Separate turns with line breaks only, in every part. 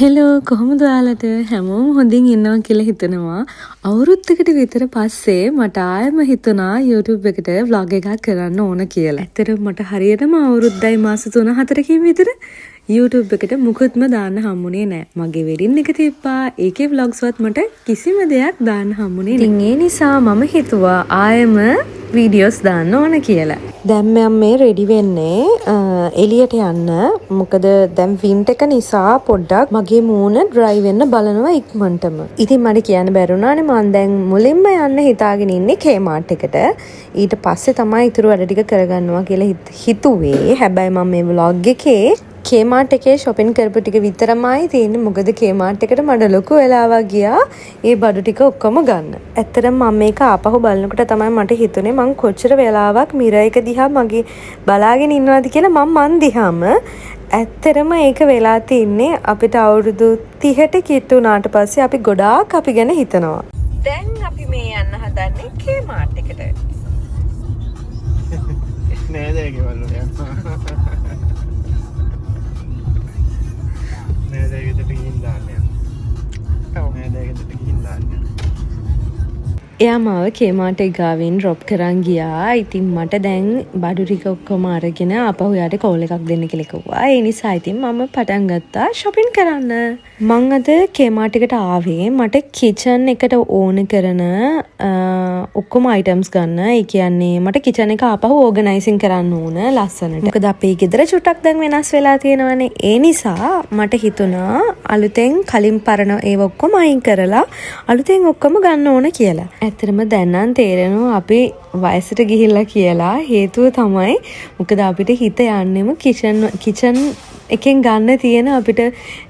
Hello කොහොමද ඔයාලට හැමෝම හොඳින් ඉන්නවා කියලා හිතනවා. අවුරුද්දකට විතර පස්සේ මට ආයෙම හිතුණා YouTube එකට vlog එකක් කරන්න ඕන කියලා. ඇත්තටම මට හරියටම අවුරුද්දයි මාස 3-4කින් විතර YouTube එකට මුකුත්ම දාන්න හම්බුනේ නැහැ. මගේ වෙඩින් එක තිබ්බා. ඒකේ vlogs වත් මට කිසිම දෙයක් දාන්න හම්බුනේ නැහැ. ඉතින් ඒ නිසා මම හිතුවා ආයෙම වීඩියෝස් දාන්න ඕන කියලා. දැන් මම මේ රෙඩි වෙන්නේ එළියට යන්න. මොකද දැන් වින්ටර් එක නිසා පොඩ්ඩක් මගේ මූණ ඩ්‍රයි වෙන්න බලනවා ඉක්මනටම. ඉතින් මට කියන්න බැරුණානේ මම දැන් මුලින්ම යන්න හිතාගෙන ඉන්නේ Kmart එකට. ඊට පස්සේ තමයි ඊටු වැඩ ටික කරගන්නවා කියලා හිතුවේ. හැබැයි මම මේ vlog එකේ Kmart එකේ shopping කරපු ටික විතරමයි තියෙන්නේ. මොකද Kmart එකට මට ලොකු වෙලාවක් ගියා ඒ බඩු ටික ඔක්කොම ගන්න. ඇත්තටම මම මේක ආපහු බලනකොට තමයි මට හිතුනේ මං කොච්චර වෙලාවක් මිර එක දිහා මගේ බලාගෙන ඉන්නවද කියලා මං දිහාම ඇත්තටම ඒක වෙලා තින්නේ අපිට අවුරුදු 30ට කිට්ටු වුණාට පස්සේ අපි ගොඩාක් අපි ගැන හිතනවා. දැන් අපි මේ යන්න හදන්නේ Kmart එකට.
නේද ඒක වලුනේ. නේද ඒකට ගිහින් දාන්නේ. ඔව් නේද ඒකට ගිහින් දාන්නේ.
එයා මාව Kmart එක ගාවින් ඩ්‍රොප් කරන් ගියා. ඉතින් මට දැන් බඩු ටික ඔක්කොම අරගෙන ආපහු යාට කෝල් එකක් දෙන්න කියලා කිව්වා. ඒ නිසා ඉතින් මම පටන් ගත්තා shopping කරන්න. මං අද Kmart එකට ආවේ මට kitchen එකට ඕන කරන ඔක්කොම items ගන්න. ඒ කියන්නේ මට kitchen එක ආපහු organizing කරන්න ඕන ලස්සනට. මොකද අපේ ගෙදර චුට්ටක් දැන් වෙනස් වෙලා තියෙනවානේ. ඒ නිසා මට හිතුණා අලුතෙන් කලින් පරණ ඒව ඔක්කොම අයින් කරලා අලුතෙන් ඔක්කොම ගන්න ඕන කියලා. ඇත්තටම දැන් නම් තේරෙනවා අපි වයසට ගිහිල්ලා කියලා. හේතුව තමයි මොකද අපිට හිත යන්නෙම කිචන් එකෙන් ගන්න තියෙන අපිට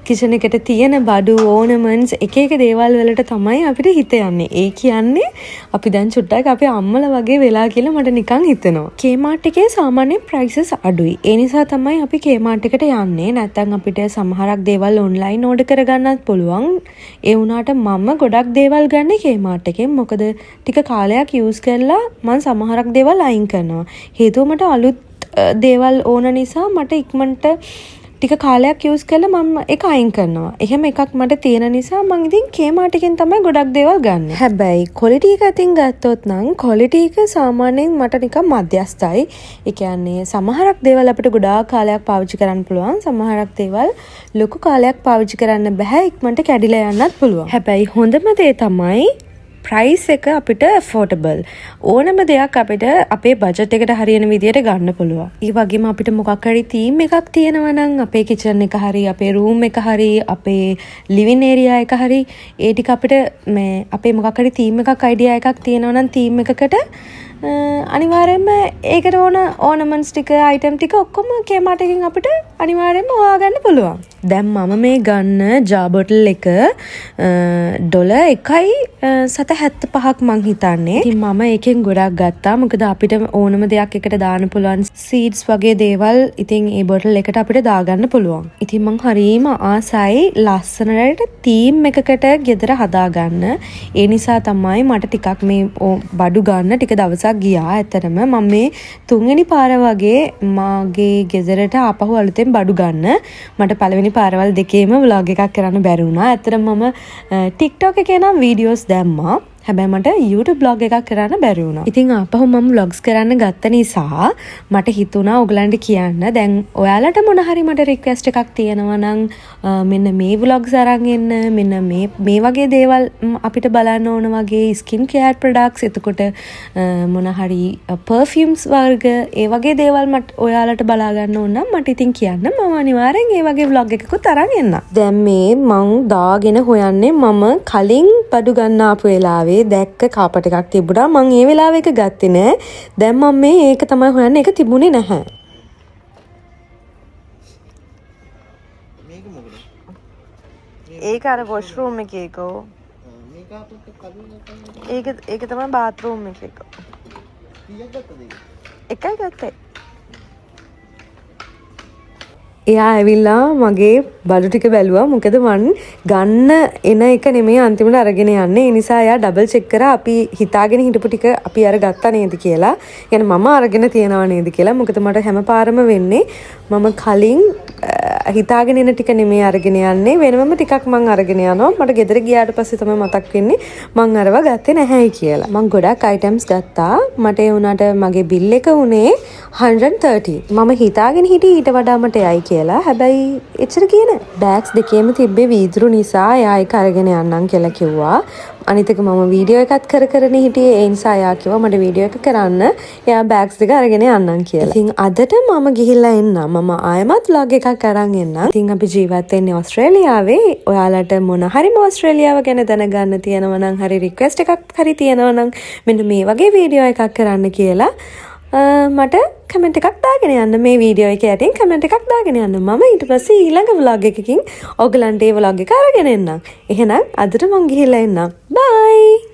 කිචන් එකට තියෙන බඩු ඕනමන්ට්ස් එක එක දේවල් වලට තමයි අපිට හිත යන්නේ. ඒ කියන්නේ අපි දැන් චුට්ටක් අපේ අම්මලා වගේ වෙලා කියලා මට නිකන් හිතෙනවා. Kmart එකේ සාමාන්‍ය prices අඩුයි. ඒ නිසා තමයි අපි Kmart එකට යන්නේ. නැත්නම් අපිට සමහරක් දේවල් online order කරගන්නත් පුළුවන්. ඒ වුණාට මම ගොඩක් දේවල් ගන්නේ Kmart එකෙන්. මොකද ටික කාලයක් use කරලා මම සමහරක් දේවල් අයින් කරනවා. හේතුව මට අලුත් දේවල් ඕන නිසා මට ඉක්මනට ටික කාලයක් use කරලා මම ඒක අයින් කරනවා. එහෙම එකක් මට තියෙන නිසා මම ඉතින් Kmart එකෙන් තමයි ගොඩක් දේවල් ගන්නෙ. හැබැයි quality එක අතින් ගත්තොත් නම් quality එක සාමාන්‍යයෙන් මට නිකන් මධ්‍යස්ථයි. ඒ කියන්නේ සමහරක් දේවල් අපිට ගොඩාක් කාලයක් පාවිච්චි කරන්න පුළුවන්. සමහරක් දේවල් ලොකු කාලයක් පාවිච්චි කරන්න බෑ. ඉක්මනට කැඩිලා යන්නත් පුළුවන්. හැබැයි හොඳම දේ තමයි ප්‍රයිස් එක අපිට affordable. ඕනම දෙයක් අපිට අපේ බජට් එකට හරියන විදියට ගන්න පුළුවන්. ඒ වගේම අපිට මොකක් හරි තීම් එකක් තියෙනවා නම් අපේ කිචන් එක හරි අපේ රූම් එක හරි අපේ ලිවිං ඒරියා එක හරි ඒ ටික අපිට මේ අපේ මොකක් හරි තීම් එකක් අයිඩියා එකක් තියෙනවා නම් තීම් එකකට අනිවාර්යයෙන්ම ඒකට ඕන ඕනමන්ට්ස් ටික item ටික ඔක්කොම Kmart එකෙන් අපිට අනිවාර්යයෙන්ම හොයාගන්න පුළුවන්. දැන් මම මේ ගන්න ජා බොටල් එක ඩොලර් 1.75ක් මං හිතන්නේ. ඉතින් මම ඒකෙන් ගොඩක් ගත්තා. මොකද අපිට ඕනම දෙයක් එකට දාන්න පුළුවන් සීඩ්ස් වගේ දේවල් ඉතින් ඒ බොටල් එකට අපිට දාගන්න පුළුවන්. ඉතින් මං හරීම ආසයි ලස්සනට තීම් එකකට ගෙදර හදාගන්න. ඒ නිසා තමයි මට ටිකක් මේ බඩු ගන්න ටික දවසක් ගියා. ඇත්තටම මම මේ තුන්වෙනි පාර වගේ මාගේ ගෙදරට ආපහු අලුතෙන් බඩු ගන්න. මට පළවෙනි පාරවල් දෙකේම vlog එකක් කරන්න බැරි වුණා. ඇත්තටම මම TikTok එකේ නම් වීඩියෝස් දැම්මා. හැබැයි මට YouTube blog එකක් කරන්න බැරි වුණා. ඉතින් ආපහු මම vlogs කරන්න ගත්ත නිසා මට හිතුණා ඔයගලන්ට කියන්න. දැන් ඔයාලට මොන හරි මට request එකක් තියෙනවා නම් මෙන්න මේ vlogs අරන් එන්න. මෙන්න මේ වගේ දේවල් අපිට බලන්න ඕන වගේ skin care products එතකොට මොන හරි perfumes වර්ග ඒ වගේ දේවල් මට ඔයාලට බලා ගන්න ඕන නම් මට ඉතින් කියන්න. මම අනිවාර්යෙන් ඒ වගේ vlog එකකුත් අරන් එන්න. දැන් මේ මං දාගෙන හොයන්නේ මම කලින් බඩු ගන්න ආපු වෙලාවේ දැක්ක කාපට් එකක් තිබුණා. මං ඒ වෙලාවෙ එක ගත්තේ නෑ. දැන් මම මේ ඒක තමයි හොයන්නේ. ඒක තිබුණේ නැහැ.
මේක මොකද?
ඒක අර වොෂ්රූම් එකේ කෝ.
මේක අපිට කලින්
ඒක තමයි බාත්රූම් එකේ කෝ.
කීයක් ගත්තද ඒක?
එකයි ගත්තේ. එයා ඇවිල්ලා මගේ බඩු ටික බැලුවා. මොකද මං ගන්න එන එක නෙමෙයි අන්තිමට අරගෙන යන්නේ. ඒ නිසා එයා ඩබල් චෙක් කරා අපි හිතාගෙන හිටපු ටික අපි අර ගත්තා නේද කියලා. يعني මම අරගෙන තියනවා නේද කියලා. මොකද මට හැම පාරම වෙන්නේ මම කලින් හිතාගෙන ඉන්න ටික නෙමෙයි අරගෙන යන්නේ වෙනම ටිකක් මං අරගෙන යනවා මට ගෙදර ගියාට පස්සේ තමයි මතක් වෙන්නේ මං අරව ගත්තේ නැහැයි කියලා මං ගොඩක් අයිටම්ස් ගත්තා මට ඒ වුණාට මගේ බිල් එක උනේ 130 මම හිතාගෙන හිටියේ ඊට වඩා මට යයි කියලා හැබැයි එච්චර ගියේ නෑ බෑග්ස් දෙකේම තිබ්බේ වීදුරු නිසා එයා ඒක අරගෙන යන්නම් කියලා කිව්වා අනිත් එක මම වීඩියෝ එකත් කරගෙන හිටියේ ඒ නිසා එයා කිව්වා මට වීඩියෝ එක කරන්න එයා බෑග්ස් දෙක අරගෙන යන්නම් කියලා. ඉතින් අදට මම ගිහිල්ලා එන්නම්. මම ආයෙමත් vlog එකක් අරන් එන්නම්. ඉතින් අපි ජීවත් වෙන්නේ ඕස්ට්‍රේලියාවේ. ඔයාලට මොන හරිම ඕස්ට්‍රේලියාව ගැන දැනගන්න තියෙනවා නම් හරි රික්වෙස්ට් එකක් හරි තියෙනවා නම් මෙන්න මේ වගේ වීඩියෝ එකක් කරන්න කියලා මට කමෙන්ට් එකක් දාගෙන යන්න මේ වීඩියෝ එක යටින් කමෙන්ට් එකක් දාගෙන යන්න මම ඊට පස්සේ ඊළඟ vlog එකකින් ඔයගලන්ට ඒ vlog එක අරගෙන එන්නම් එහෙනම් අදට මං ගිහිල්ලා එන්නම් bye